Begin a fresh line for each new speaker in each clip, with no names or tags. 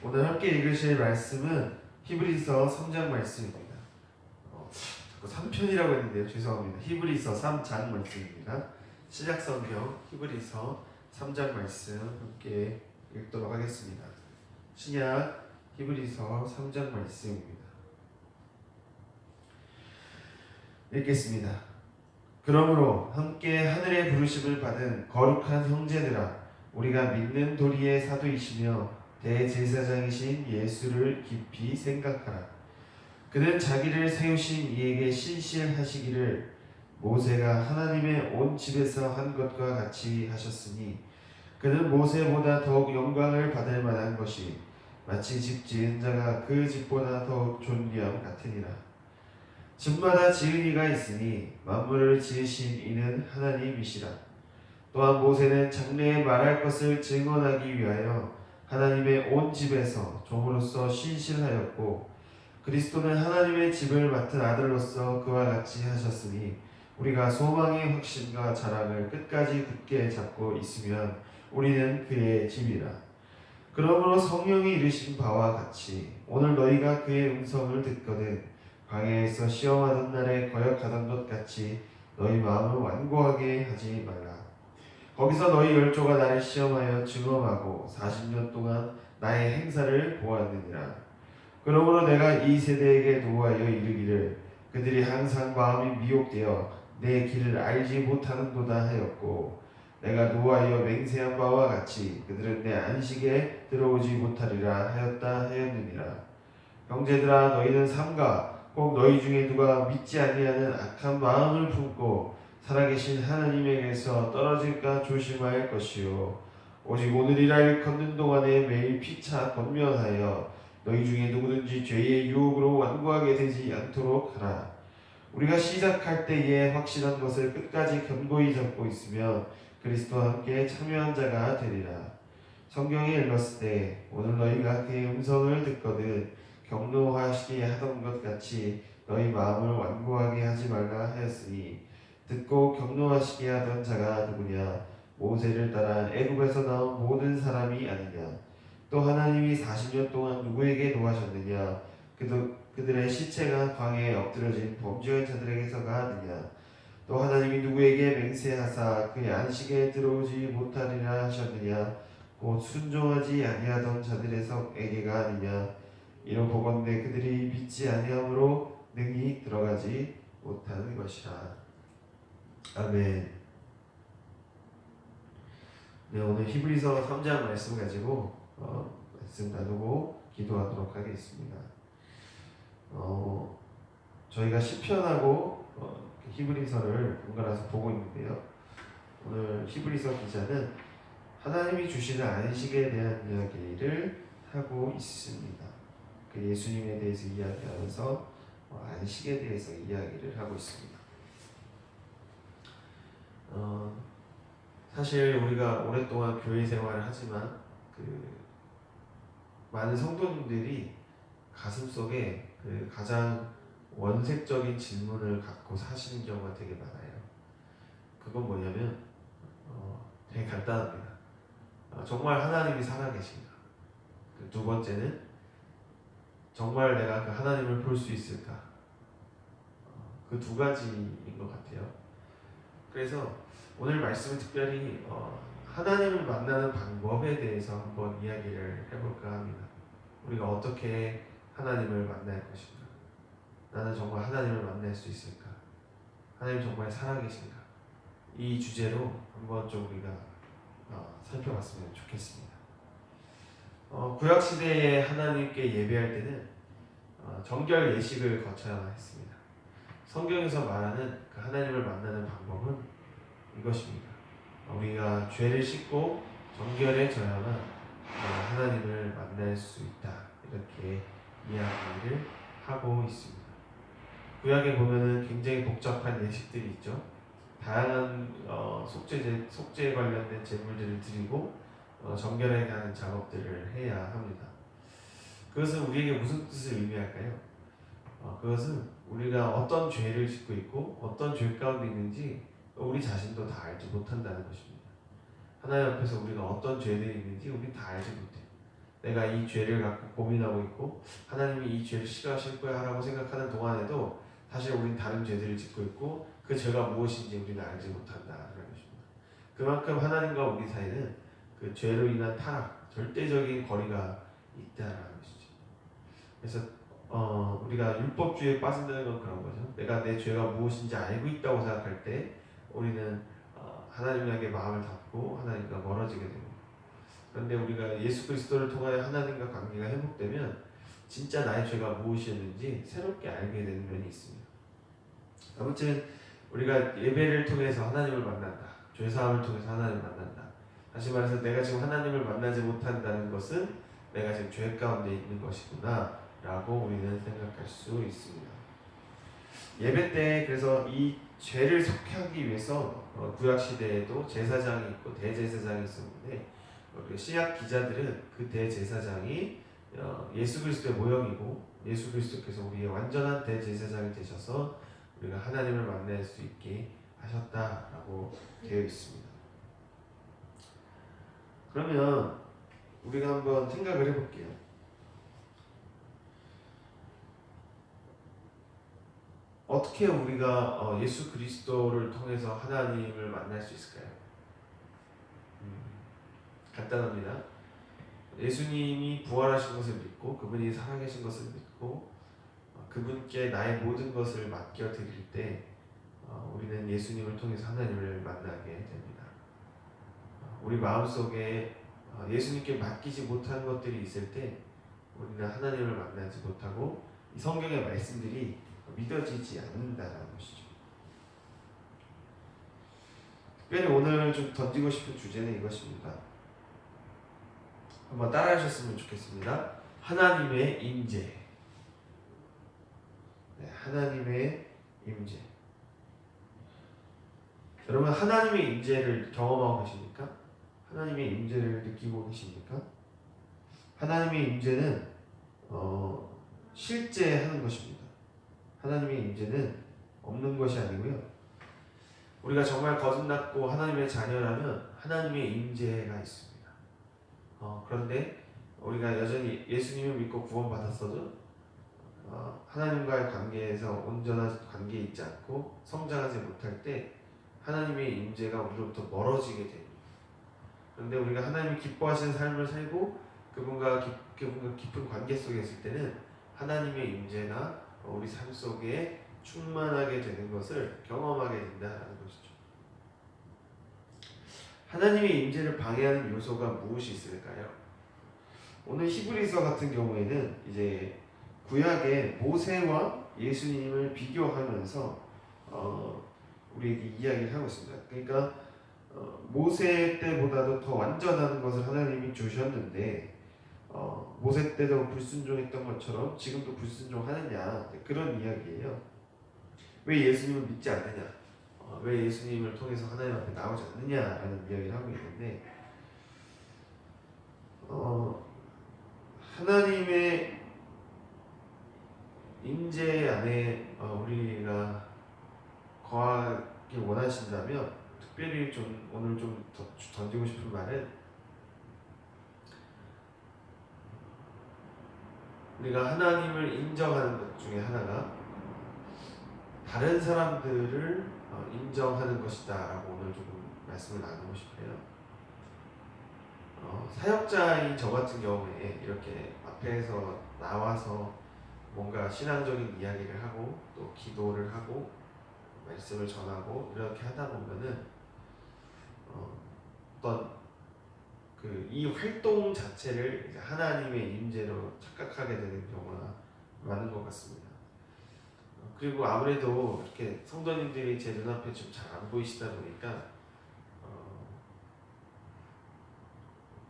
오늘 함께 읽으실 말씀은 히브리서 3장 말씀입니다. 3편이라고 했는데요. 죄송합니다. 히브리서 3장 말씀입니다. 신약성경 히브리서 3장 말씀 함께 읽도록 하겠습니다. 신약 히브리서 3장 말씀입니다. 읽겠습니다. 그러므로 함께 하늘의 부르심을 받은 거룩한 형제들아, 우리가 믿는 도리의 사도이시며 대제사장이신 예수를 깊이 생각하라. 그는 자기를 세우신 이에게 신실하시기를 모세가 하나님의 온 집에서 한 것과 같이 하셨으니, 그는 모세보다 더욱 영광을 받을 만한 것이 마치 집 지은 자가 그 집보다 더욱 존귀함 같으니라. 집마다 지은 이가 있으니 만물을 지으신 이는 하나님이시라. 또한 모세는 장래에 말할 것을 증언하기 위하여 하나님의 온 집에서 종으로서 신실하였고, 그리스도는 하나님의 집을 맡은 아들로서 그와 같이 하셨으니, 우리가 소망의 확신과 자랑을 끝까지 굳게 잡고 있으면 우리는 그의 집이라. 그러므로 성령이 이르신 바와 같이 오늘 너희가 그의 음성을 듣거든 광야에서 시험하던 날에 거역하던 것 같이 너희 마음을 완고하게 하지 말라. 거기서 너희 열조가 나를 시험하여 증언하고 40년 동안 나의 행사를 보았느니라. 그러므로 내가 이 세대에게 노하여 이르기를 그들이 항상 마음이 미혹되어 내 길을 알지 못하는도다 하였고, 내가 노하여 맹세한 바와 같이 그들은 내 안식에 들어오지 못하리라 하였다 하였느니라. 형제들아, 너희는 삼가 꼭 너희 중에 누가 믿지 아니하는 악한 마음을 품고 살아계신 하나님에게서 떨어질까 조심할 것이요, 오직 오늘이라 일컫는 동안에 매일 피차 권면하여 너희 중에 누구든지 죄의 유혹으로 완고하게 되지 않도록 하라. 우리가 시작할 때에 확실한 것을 끝까지 견고히 잡고 있으면 그리스도와 함께 참여한 자가 되리라. 성경에 읽었을 때 오늘 너희가 그의 음성을 듣거든 경노하시게 하던 것 같이 너희 마음을 완고하게 하지 말라 하였으니, 듣고 경노하시게 하던 자가 누구냐? 모세를 따라 애굽에서 나온 모든 사람이 아니냐? 또 하나님이 40년 동안 누구에게 노하셨느냐? 그들의 시체가 광야에 엎드려진 범죄한 자들에게서가 아니냐? 또 하나님이 누구에게 맹세하사 그의 안식에 들어오지 못하리라 하셨느냐? 곧 순종하지 아니하던 자들에게가 아니냐? 이로 보건대 그들이 믿지 아니함으로 능히 들어가지 못하는 것이라. 아멘. 네, 오늘 히브리서 3장 말씀 가지고 말씀 나누고 기도하도록 하겠습니다. 저희가 시편하고 히브리서를 번갈아서 보고 있는데요. 오늘 히브리서 기자는 하나님이 주시는 안식에 대한 이야기를 하고 있습니다. 그 예수님에 대해서 이야기하면서 안식에 대해서 이야기를 하고 있습니다. 사실 우리가 오랫동안 교회 생활을 하지만 많은 성도님들이 가슴속에 가장 원색적인 질문을 갖고 사시는 경우가 되게 많아요. 그건 뭐냐면 되게 간단합니다. 정말 하나님이 살아계신가? 두 번째는 정말 내가 그 하나님을 볼 수 있을까? 그 두 가지인 것 같아요. 그래서 오늘 말씀은 특별히 하나님을 만나는 방법에 대해서 한번 이야기를 해볼까 합니다. 우리가 어떻게 하나님을 만날 것인가? 나는 정말 하나님을 만날 수 있을까? 하나님 정말 살아계신가? 이 주제로 한번 좀 우리가 살펴봤으면 좋겠습니다. 구약시대에 하나님께 예배할 때는 정결 예식을 거쳐야만 했습니다. 성경에서 말하는 그 하나님을 만나는 방법은 이것입니다. 우리가 죄를 씻고 정결해져야만 하나님을 만날 수 있다, 이렇게 이야기를 하고 있습니다. 구약에 보면은 굉장히 복잡한 예식들이 있죠. 다양한 속죄에 관련된 제물들을 드리고 정결해 가는 작업들을 해야 합니다. 그것은 우리에게 무슨 뜻을 의미할까요? 그것은 우리가 어떤 죄를 짓고 있고 어떤 죄 가운데 있는지 우리 자신도 다 알지 못한다는 것입니다. 하나님 앞에서 우리가 어떤 죄들이 있는지 우리 다 알지 못해요. 내가 이 죄를 갖고 고민하고 있고 하나님이 이 죄를 싫어하실 거야 라고 생각하는 동안에도 사실 우리는 다른 죄들을 짓고 있고 그 죄가 무엇인지 우리는 알지 못한다라는 것입니다. 그만큼 하나님과 우리 사이는 그 죄로 인한 타락, 절대적인 거리가 있다라는 것이죠. 그래서 우리가 율법주의에 빠진다는 건 그런 거죠. 내가 내 죄가 무엇인지 알고 있다고 생각할 때 우리는 하나님에게 마음을 닫고 하나님과 멀어지게 됩니다. 그런데 우리가 예수 그리스도를 통하여 하나님과 관계가 회복되면 진짜 나의 죄가 무엇이었는지 새롭게 알게 되는 면이 있습니다. 아무튼 우리가 예배를 통해서 하나님을 만난다. 죄사함을 통해서 하나님을 만난다. 다시 말해서 내가 지금 하나님을 만나지 못한다는 것은 내가 지금 죄 가운데 있는 것이구나 라고 우리는 생각할 수 있습니다. 예배 때 그래서 이 죄를 속하기 위해서 구약시대에도 제사장이 있고 대제사장이 있었는데 신약 기자들은 그 대제사장이 예수 그리스도의 모형이고 예수 그리스도께서 우리의 완전한 대제사장이 되셔서 우리가 하나님을 만날 수 있게 하셨다라고 되어 있습니다. 그러면 우리가 한번 생각을 해볼게요. 어떻게 우리가 예수 그리스도를 통해서 하나님을 만날 수 있을까요? 간단합니다. 예수님이 부활하신 것을 믿고 그분이 살아계신 것을 믿고 그분께 나의 모든 것을 맡겨드릴 때 우리는 예수님을 통해서 하나님을 만나게 됩니다. 우리 마음속에 예수님께 맡기지 못한 것들이 있을 때 우리는 하나님을 만나지 못하고 이 성경의 말씀들이 믿어지지 않는다는 것이죠. 특별히 오늘 좀 던지고 싶은 주제는 이것입니다. 한번 따라하셨으면 좋겠습니다. 하나님의 임재. 네, 하나님의 임재. 여러분 하나님의 임재를 경험하고 계십니까? 하나님의 임재를 느끼고 계십니까? 하나님의 임재는 실제 하는 것입니다. 하나님의 임재는 없는 것이 아니고요. 우리가 정말 거듭났고 하나님의 자녀라면 하나님의 임재가 있습니다. 그런데 우리가 여전히 예수님을 믿고 구원받았어도 하나님과의 관계에서 온전한 관계에 있지 않고 성장하지 못할 때 하나님의 임재가 우리로부터 멀어지게 됩니다. 그런데 우리가 하나님이 기뻐하시는 삶을 살고 그분과 깊은 관계 속에 있을 때는 하나님의 임재가 우리 삶 속에 충만하게 되는 것을 경험하게 된다는 것이죠. 하나님의 임재를 방해하는 요소가 무엇이 있을까요? 오늘 히브리서 같은 경우에는 이제 구약의 모세와 예수님을 비교하면서 우리에게 이야기를 하고 있습니다. 그러니까 모세 때보다도 더 완전한 것을 하나님이 주셨는데 모세 때도 불순종했던 것처럼 지금도 불순종하느냐 그런 이야기예요. 왜 예수님을 믿지 않느냐, 왜 예수님을 통해서 하나님 앞에 나오지 않느냐라는 이야기를 하고 있는데 하나님의 임재 안에 우리가 거하길 원하신다면 특별히 좀 오늘 좀 던지고 싶은 말은 우리가 하나님을 인정하는 것 중에 하나가 다른 사람들을 인정하는 것이다 라고 오늘 조금 말씀을 나누고 싶어요. 사역자인 저 같은 경우에 이렇게 앞에서 나와서 뭔가 신앙적인 이야기를 하고 또 기도를 하고 말씀을 전하고 이렇게 하다 보면은 어떤 이 활동 자체를 이제 하나님의 임재로 착각하게 되는 경우가 많은 것 같습니다. 그리고 아무래도 이렇게 성도님들이 제 눈앞에 좀 잘 안 보이시다 보니까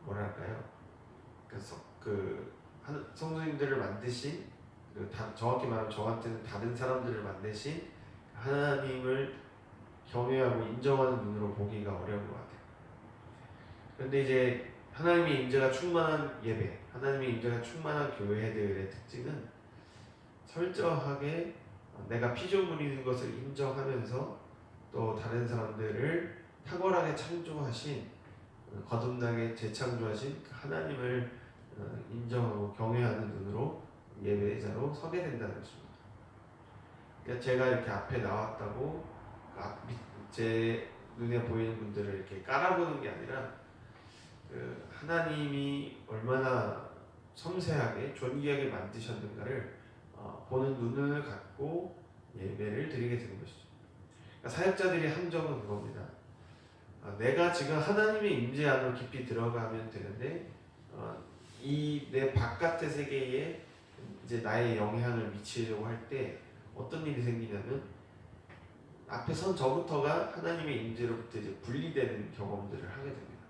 뭐랄까요? 그래서 성도님들을 만드신 정확히 말하면 저한테는 다른 사람들을 만드신 하나님을 경외하고 인정하는 눈으로 보기가 어려운 것 같아요. 그런데 이제 하나님의 임재가 충만한 예배, 하나님의 임재가 충만한 교회들의 특징은 철저하게 내가 피조물인 것을 인정하면서 또 다른 사람들을 탁월하게 창조하신 거듭나게 재창조하신 그 하나님을 인정하고 경외하는 눈으로 예배자로 서게 된다는 것입니다. 그러니까 제가 이렇게 앞에 나왔다고 제 눈에 보이는 분들을 이렇게 깔아보는 게 아니라 하나님이 얼마나 섬세하게 존귀하게 만드셨는가를 보는 눈을 갖고 예배를 드리게 되는 것이죠. 그러니까 사역자들의 함정은 그겁니다. 내가 지금 하나님의 임재 안으로 깊이 들어가면 되는데 이 내 바깥의 세계에 이제 나의 영향을 미치려고 할 때 어떤 일이 생기냐면 앞에 선 저부터가 하나님의 임재로부터 이제 분리되는 경험들을 하게 됩니다.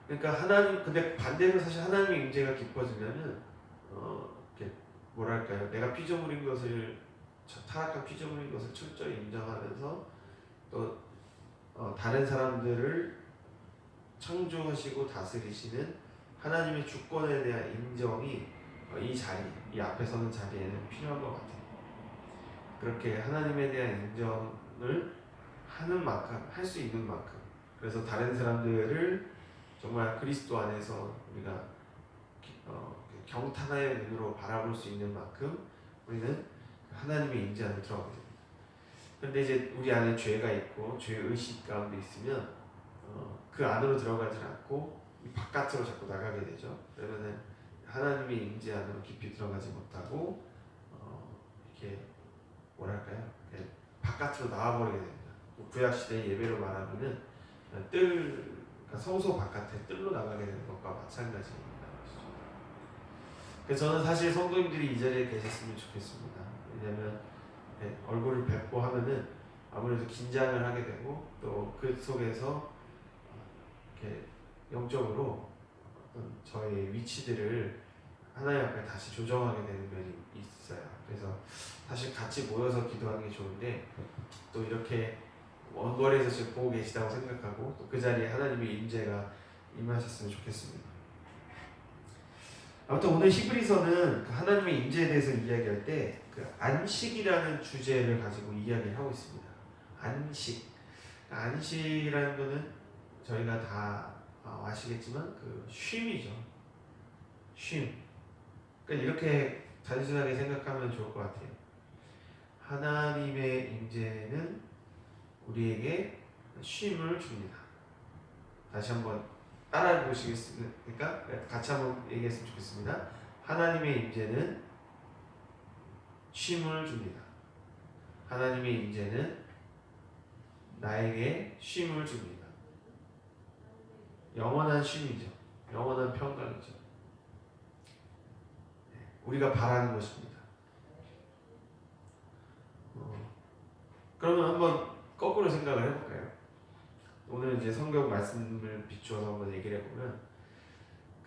그러니까 근데 반대로 사실 하나님의 임재가 깊어지려면 이렇게 뭐랄까요? 내가 피조물인 것을 타락한 피조물인 것을 철저히 인정하면서 또 다른 사람들을 창조하시고 다스리시는 하나님의 주권에 대한 인정이 이 앞에 서는 자리에는 필요한 것 같아요. 그렇게 하나님에 대한 인정을 하는 만큼, 할 수 있는 만큼, 그래서 다른 사람들을 정말 그리스도 안에서 우리가 경탄의 눈으로 바라볼 수 있는 만큼 우리는 하나님의 임재 안에 들어가게 됩니다. 그런데 이제 우리 안에 죄가 있고 죄 의식 가운데 있으면 그 안으로 들어가지 않고 이 바깥으로 자꾸 나가게 되죠. 그러면은 하나님의 임재 안으로 깊이 들어가지 못하고 이렇게 뭐랄까요? 이렇게 바깥으로 나와버리게 됩니다. 구약 시대 예배로 말하면은 그러니까 성소 바깥에 뜰로 나가게 되는 것과 마찬가지입니다. 그래서 저는 사실 성도님들이 이 자리에 계셨으면 좋겠습니다. 왜냐하면 얼굴을 뵙고 하면은 아무래도 긴장을 하게 되고 또 그 속에서 이렇게 영적으로 어떤 저의 위치들을 하나님 앞에 다시 조정하게 되는 면이 있어요. 그래서 사실 같이 모여서 기도하는 게 좋은데 또 이렇게 먼 거리에서 지금 보고 계시다고 생각하고 또 그 자리에 하나님의 임재가 임하셨으면 좋겠습니다. 아무튼 오늘 히브리서는 하나님의 임재에 대해서 이야기할 때 그 안식이라는 주제를 가지고 이야기를 하고 있습니다. 안식. 안식이라는 거는 저희가 다 아시겠지만 그 쉼이죠. 쉼. 그러니까 이렇게 단순하게 생각하면 좋을 것 같아요. 하나님의 임재는 우리에게 쉼을 줍니다. 다시 한번 따라해 보시겠습니까? 같이 한번 얘기했으면 좋겠습니다. 하나님의 임재는 쉼을 줍니다. 하나님의 임재는 나에게 쉼을 줍니다. 영원한 쉼이죠. 영원한 평강이죠. 우리가 바라는 것입니다. 그러면 한번 거꾸로 생각을 해볼까요? 오늘 이제 성경 말씀을 비추어서 한번 얘기를 해보면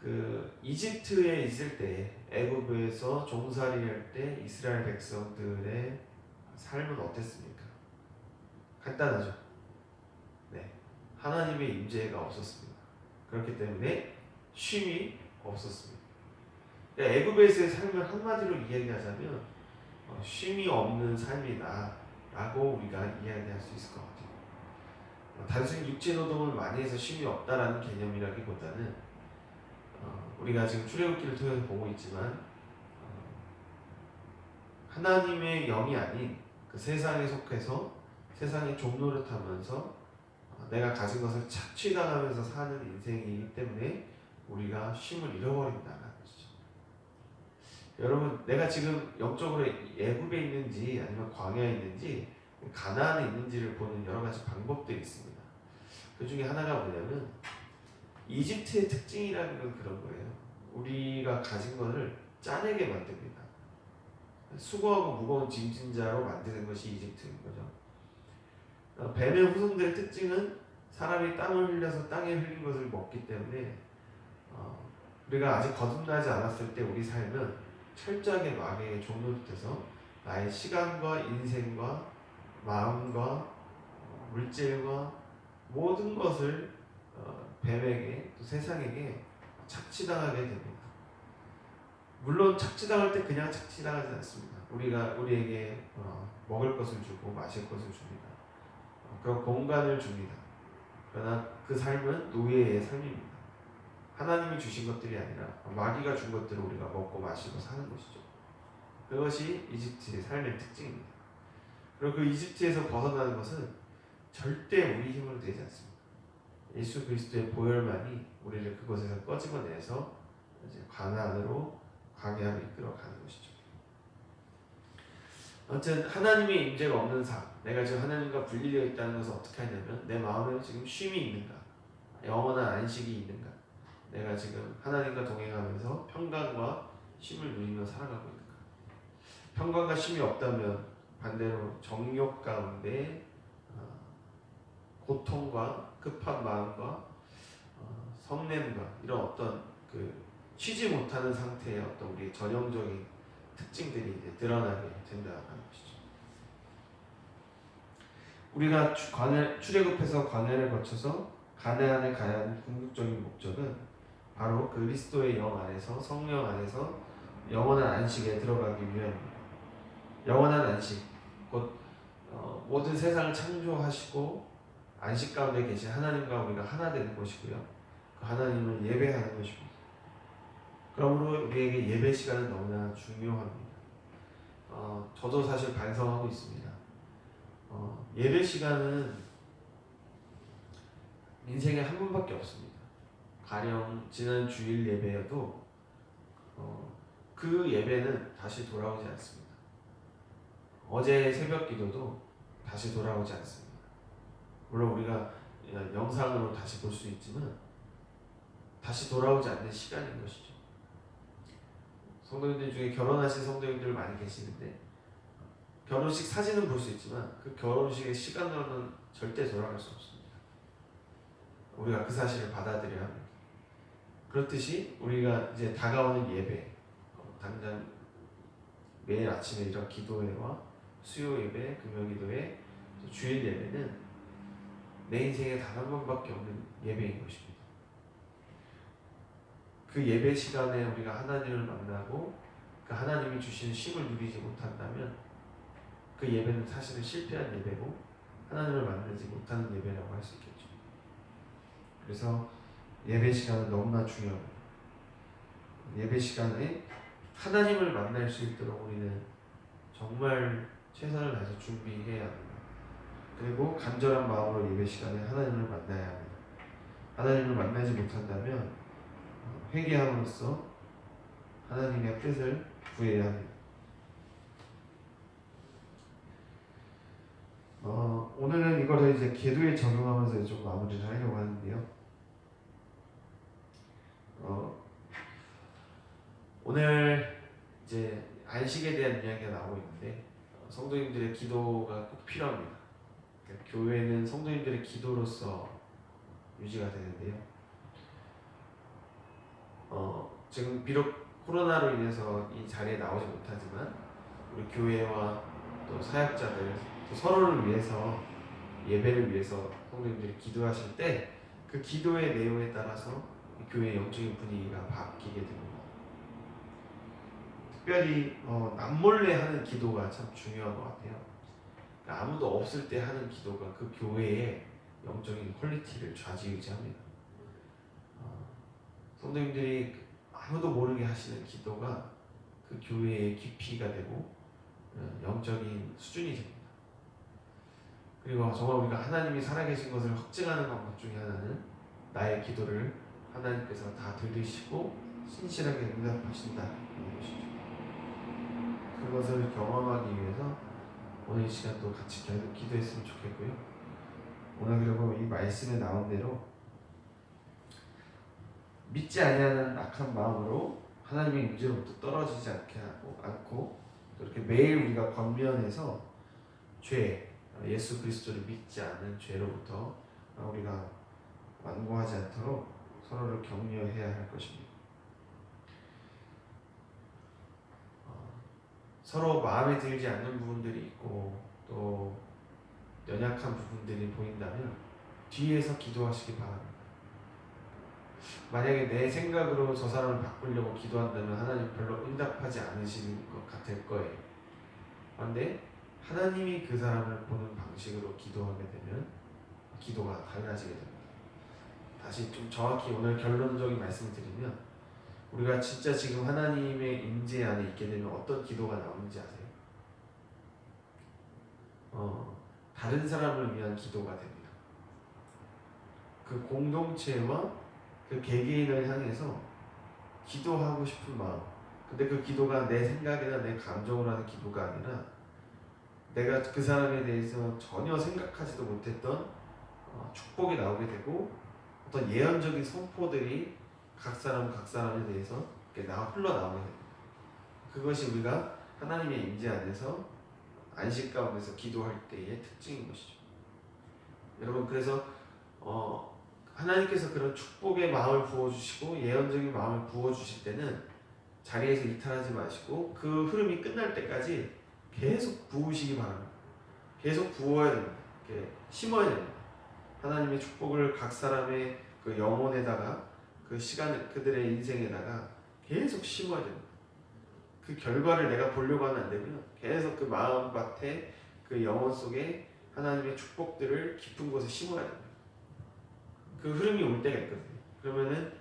그 이집트에 있을 때 애굽에서 종살이 할 때 이스라엘 백성들의 삶은 어땠습니까? 간단하죠. 네, 하나님의 임재가 없었습니다. 그렇기 때문에 쉼이 없었습니다. 애굽에서의 삶을 한마디로 이야기하자면 쉼이 없는 삶이다라고 우리가 이야기할 수 있을 것 같아요. 단순히 육체 노동을 많이 해서 쉼이 없다라는 개념이라기보다는 우리가 지금 출애굽기를 통해서 보고 있지만 하나님의 영이 아닌 그 세상에 속해서 세상의 종노릇하면서 내가 가진 것을 착취당하면서 사는 인생이기 때문에 우리가 쉼을 잃어버린다는 것이죠. 여러분, 내가 지금 영적으로 애굽에 있는지 아니면 광야에 있는지 가나안에 있는지를 보는 여러 가지 방법들이 있습니다. 그 중에 하나가 뭐냐면 이집트의 특징이라는 건 그런 거예요. 우리가 가진 것을 짜내게 만듭니다. 수고하고 무거운 짐진자로 만드는 것이 이집트인 거죠. 뱀의 후손들의 특징은 사람이 땀을 흘려서 땅에 흘린 것을 먹기 때문에 우리가 아직 거듭나지 않았을 때 우리 삶은 철저하게 마귀의 종노릇해서 나의 시간과 인생과 마음과 물질과 모든 것을 뱀에게 또 세상에게 착취당하게 됩니다. 물론 착취당할 때 그냥 착취당하지 않습니다. 우리에게 먹을 것을 주고 마실 것을 줍니다. 그런 공간을 줍니다. 그러나 그 삶은 노예의 삶입니다. 하나님이 주신 것들이 아니라 마귀가 준 것들을 우리가 먹고 마시고 사는 것이죠. 그것이 이집트의 삶의 특징입니다. 그리고 그 이집트에서 벗어나는 것은 절대 우리 힘으로 되지 않습니다. 예수 그리스도의 보혈만이 우리를 그곳에서 꺼집어내서 이제 가나안으로 광야로 이끌어가는 것이죠. 아무튼 하나님의 임재가 없는 삶, 내가 지금 하나님과 분리되어 있다는 것을 어떻게 하냐면 내 마음에 지금 쉼이 있는가, 영원한 안식이 있는가, 내가 지금 하나님과 동행하면서 평강과 쉼을 누리며 살아가고 있는가. 평강과 쉼이 없다면 반대로 정욕 가운데 고통과 급한 마음과 성냄과 이런 어떤 그 쉬지 못하는 상태의 어떤 우리의 전형적인 특징들이 이제 드러나게 된다는 것이죠. 우리가 출애굽해서 광야를 거쳐서 가나안에 가야 하는 궁극적인 목적은 바로 그리스도의 영 안에서, 성령 안에서 영원한 안식에 들어가기 위함입니다. 영원한 안식, 곧 모든 세상을 창조하시고 안식 가운데 계신 하나님과 우리가 하나 되는 것이고요. 그 하나님을 예배하는 것입니다. 그러므로 우리에게 예배 시간은 너무나 중요합니다. 저도 사실 반성하고 있습니다. 예배 시간은 인생에 한 번밖에 없습니다. 가령 지난 주일 예배여도 그 예배는 다시 돌아오지 않습니다. 어제 새벽 기도도 다시 돌아오지 않습니다. 물론 우리가 영상으로 다시 볼 수 있지만 다시 돌아오지 않는 시간인 것이죠. 성도님들 중에 결혼하신 성도님들 많이 계시는데 결혼식 사진은 볼 수 있지만 그 결혼식의 시간으로는 절대 돌아갈 수 없습니다. 우리가 그 사실을 받아들여야 합니다. 그렇듯이 우리가 이제 다가오는 예배, 당장 매일 아침에 이런 기도회와 수요 예배, 금요 기도회, 주일 예배는 내 인생에 단 한 번밖에 없는 예배인 것입니다. 그 예배 시간에 우리가 하나님을 만나고 그 하나님이 주시는 쉼을 누리지 못한다면 그 예배는 사실은 실패한 예배고 하나님을 만나지 못하는 예배라고 할 수 있겠죠. 그래서 예배 시간은 너무나 중요합니다. 예배 시간에 하나님을 만날 수 있도록 우리는 정말 최선을 다해서 준비해야 합니다. 그리고 간절한 마음으로 예배 시간에 하나님을 만나야 합니다. 하나님을 만나지 못한다면 회개함으로써 하나님의 뜻을 구해야 합니다. 오늘은 이거를 이제 기도에 적용하면서 좀 마무리를 하려고 하는데요. 오늘 이제 안식에 대한 이야기가 나오고 있는데 성도님들의 기도가 꼭 필요합니다. 그러니까 교회는 성도님들의 기도로서 유지가 되는데요. 지금 비록 코로나로 인해서 이 자리에 나오지 못하지만 우리 교회와 또 사역자들 또 서로를 위해서 예배를 위해서 성도님들이 기도하실 때 그 기도의 내용에 따라서 교회의 영적인 분위기가 바뀌게 됩니다. 특별히 남몰래 하는 기도가 참 중요한 것 같아요. 그러니까 아무도 없을 때 하는 기도가 그 교회의 영적인 퀄리티를 좌지우지합니다. 성도님들이 아무도 모르게 하시는 기도가 그 교회의 깊이가 되고 영적인 수준이 됩니다. 그리고 정말 우리가 하나님이 살아계신 것을 확증하는 방법 중에 하나는 나의 기도를 하나님께서 다 들으시고 신실하게 응답하신다는 것이죠. 그것을 경험하기 위해서 오늘 이 시간도 같이 계속 기도했으면 좋겠고요. 오늘 그리고 이 말씀에 나온 대로 믿지 아니하는 악한 마음으로 하나님의 임재로부터 떨어지지 않고 이렇게 매일 우리가 권면해서 예수 그리스도를 믿지 않는 죄로부터 우리가 완고하지 않도록 서로를 격려해야 할 것입니다. 서로 마음에 들지 않는 부분들이 있고 또 연약한 부분들이 보인다면 뒤에서 기도하시기 바랍니다. 만약에 내 생각으로 저 사람을 바꾸려고 기도한다면 하나님 별로 응답하지 않으시는 것 같을 거예요. 그런데 하나님이 그 사람을 보는 방식으로 기도하게 되면 기도가 달라지게 됩니다. 다시 좀 정확히 오늘 결론적인 말씀을 드리면, 우리가 진짜 지금 하나님의 임재 안에 있게 되면 어떤 기도가 나오는지 아세요? 다른 사람을 위한 기도가 됩니다. 그 공동체와 그 개개인을 향해서 기도하고 싶은 마음. 근데 그 기도가 내 생각이나 내 감정으로 하는 기도가 아니라, 내가 그 사람에 대해서 전혀 생각하지도 못했던 축복이 나오게 되고, 어떤 예언적인 선포들이 각 사람에 대해서 이렇게 흘러나오게 됩니다. 그것이 우리가 하나님의 임재 안에서 안식 가운데서 기도할 때의 특징인 것이죠. 여러분, 그래서 하나님께서 그런 축복의 마음을 부어주시고 예언적인 마음을 부어주실 때는 자리에서 이탈하지 마시고 그 흐름이 끝날 때까지 계속 부으시기 바랍니다. 계속 부어야 됩니다. 이렇게 심어야 됩니다. 하나님의 축복을 각 사람의 그 영혼에다가, 그 시간, 그들의 인생에다가 계속 심어야 됩니다. 그 결과를 내가 보려고 하면 안 되고요. 계속 그 마음밭에, 그 영혼 속에 하나님의 축복들을 깊은 곳에 심어야 됩니다. 그 흐름이 올 때가 있거든요. 그러면은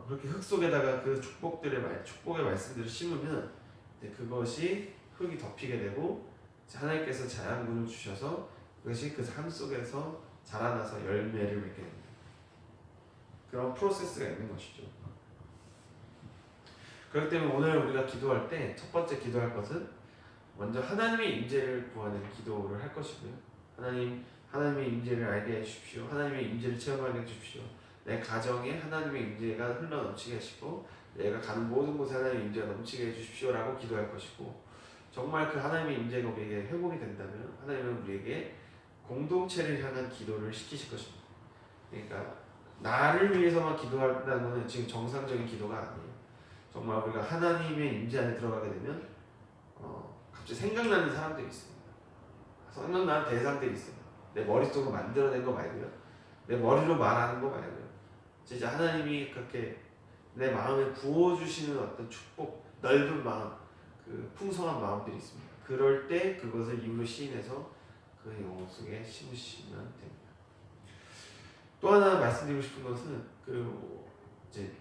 그렇게 흙 속에다가 그 축복의 말씀들을 심으면 그것이 흙이 덮이게 되고, 하나님께서 자양분을 주셔서 그것이 그 삶 속에서 자라나서 열매를 맺게 됩니다. 그런 프로세스가 있는 것이죠. 그렇기 때문에 오늘 우리가 기도할 때 첫 번째 기도할 것은 먼저 하나님의 임재를 구하는 기도를 할 것이고요. 하나님의 임재를 알게 해주십시오. 하나님의 임재를 체험하게 해주십시오. 내 가정에 하나님의 임재가 흘러넘치게 하시고, 내가 가는 모든 곳에 하나님의 임재가 넘치게 해주십시오 라고 기도할 것이고, 정말 그 하나님의 임재가 우리에게 회복이 된다면 하나님은 우리에게 공동체를 향한 기도를 시키실 것입니다. 그러니까 나를 위해서만 기도한다는 것은 지금 정상적인 기도가 아니에요. 정말 우리가 하나님의 임재 안에 들어가게 되면 갑자기 생각나는 사람들이 있습니다. 생각나는 대상들이 있어요. 내 머릿속으로 만들어낸 거 말고요. 내 머리로 말하는 거 말고요. 진짜 하나님이 그렇게 내 마음에 부어주시는 어떤 축복, 넓은 마음, 그 풍성한 마음들이 있습니다. 그럴 때 그것을 입으로 시인해서 그 영혼 속에 심으시면 됩니다. 또 하나 말씀드리고 싶은 것은 이제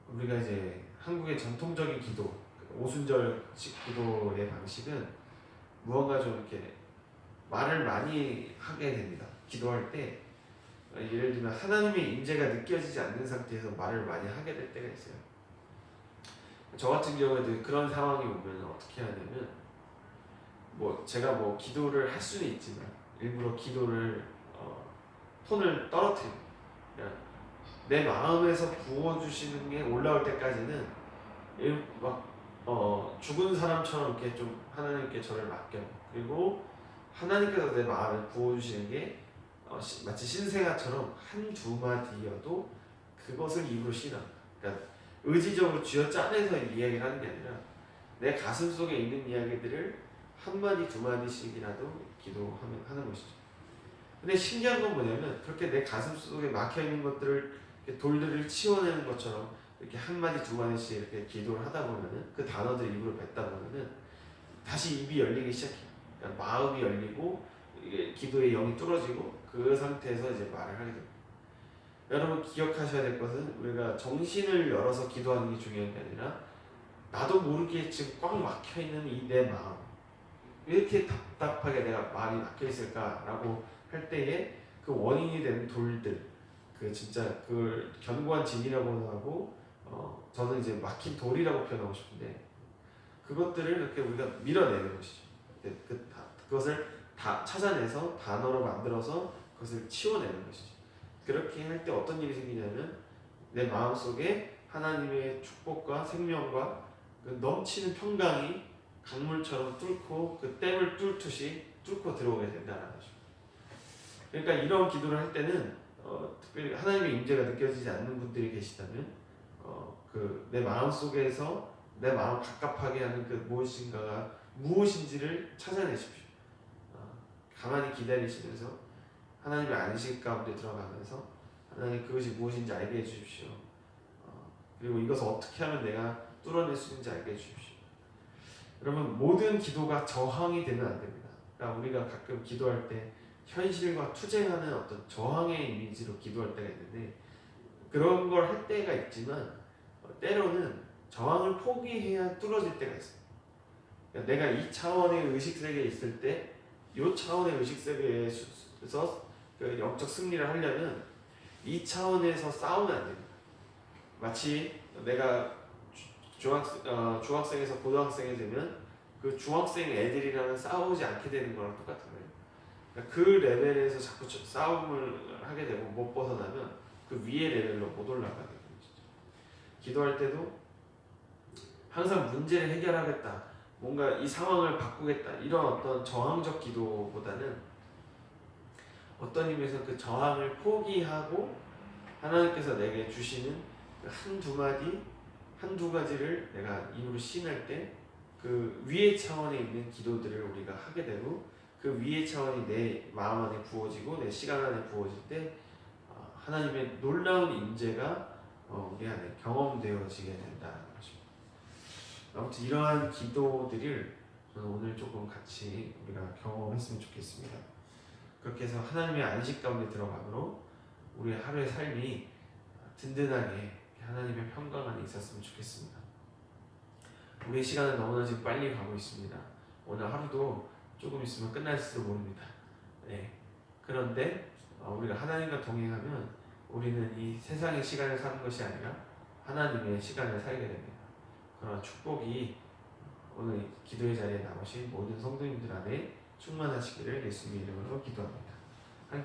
우리가 이제 한국의 전통적인 기도, 오순절식 기도의 방식은 무언가 좀 이렇게 말을 많이 하게 됩니다. 기도할 때 예를 들면 하나님의 임재가 느껴지지 않는 상태에서 말을 많이 하게 될 때가 있어요. 저 같은 경우에도 그런 상황이 오면 어떻게 하냐면, 제가 기도를 할 수는 있지만 일부러 기도를 톤을 떨어뜨립니다. 내 마음에서 부어주시는 게 올라올 때까지는 죽은 사람처럼 이렇게 좀 하나님께 저를 맡겨요. 그리고 하나님께서 내 마음에 부어주시는 게 마치 신생아처럼 한두 마디여도 그것을 입으로 시인합니다. 그러니까 의지적으로 쥐어짜내서 이야기를 하는 게 아니라 내 가슴 속에 있는 이야기들을 한 마디 두 마디씩이라도 기도하는 것이죠. 근데 신기한 건 뭐냐면, 그렇게 내 가슴 속에 막혀 있는 것들을 돌들을 치워내는 것처럼 이렇게 한 마디 두 마디씩 이렇게 기도를 하다 보면은, 그 단어들 입으로 뱉다 보면은 다시 입이 열리기 시작해요. 그러니까 마음이 열리고 이게 기도의 영이 뚫어지고 그 상태에서 이제 말을 하게 됩니다. 여러분 기억하셔야 될 것은, 우리가 정신을 열어서 기도하는 게 중요한 게 아니라 나도 모르게 지금 꽉 막혀 있는 이 내 마음, 왜 이렇게 답답하게 내가 마음이 막혀 있을까라고 할 때에 그 원인이 되는 돌들, 진짜 그걸 견고한 진이라고도 하고, 저는 이제 막힌 돌이라고 표현하고 싶은데, 그것들을 이렇게 우리가 밀어내는 것이죠. 그것을 다 찾아내서 단어로 만들어서 그것을 치워내는 것이죠. 그렇게 할 때 어떤 일이 생기냐면, 내 마음속에 하나님의 축복과 생명과 그 넘치는 평강이 강물처럼 뚫고 그 댐을 뚫듯이 뚫고 들어오게 된다는 거죠. 그러니까 이런 기도를 할 때는 특별히 하나님의 임재가 느껴지지 않는 분들이 계시다면 내 마음 속에서 내 마음 갑갑하게 하는 그 무엇인가가 무엇인지를 찾아내십시오. 가만히 기다리시면서 하나님의 안식 가운데 들어가면서 하나님 그것이 무엇인지 알게 해주십시오. 그리고 이것을 어떻게 하면 내가 뚫어낼 수 있는지 알게 해주십시오. 여러분, 모든 기도가 저항이 되면 안 됩니다. 그러니까 우리가 가끔 기도할 때 현실과 투쟁하는 어떤 저항의 이미지로 기도할 때가 있는데 그런 걸 할 때가 있지만 때로는 저항을 포기해야 뚫어질 때가 있어요. 그러니까 내가 이 차원의 의식 세계에 있을 때 이 차원의 의식 세계에서 그 영적 승리를 하려면 이 차원에서 싸우면 안 됩니다. 마치 내가 중학생에서 고등학생이 되면 그 중학생 애들이랑은 싸우지 않게 되는 거랑 똑같은 거예요. 그러니까 그 레벨에서 자꾸 싸움을 하게 되고 못 벗어나면 그 위의 레벨로 못 올라가게 되는 거죠. 기도할 때도 항상 문제를 해결하겠다, 뭔가 이 상황을 바꾸겠다 이런 어떤 저항적 기도보다는 어떤 의미에서 그 저항을 포기하고 하나님께서 내게 주시는 한두 마디, 한두 가지를 내가 입으로 시인할 때 그 위의 차원에 있는 기도들을 우리가 하게 되고 그 위의 차원이 내 마음 안에 부어지고 내 시간 안에 부어질 때 하나님의 놀라운 임재가 우리 안에 경험되어지게 된다는 것입니다. 아무튼 이러한 기도들을 오늘 조금 같이 우리가 경험했으면 좋겠습니다. 그렇게 해서 하나님의 안식 가운데 들어가므로 우리의 하루의 삶이 든든하게 하나님의 평강 안에 있었으면 좋겠습니다. 우리의 시간은 너무나 지금 빨리 가고 있습니다. 오늘 하루도 조금 있으면 끝날지도 모릅니다. 네. 그런데 우리가 하나님과 동행하면 우리는 이 세상의 시간을 사는 것이 아니라 하나님의 시간을 살게 됩니다. 그런 축복이 오늘 기도의 자리에 나오신 모든 성도님들 안에 충만하시기를 예수님의 이름으로 기도합니다.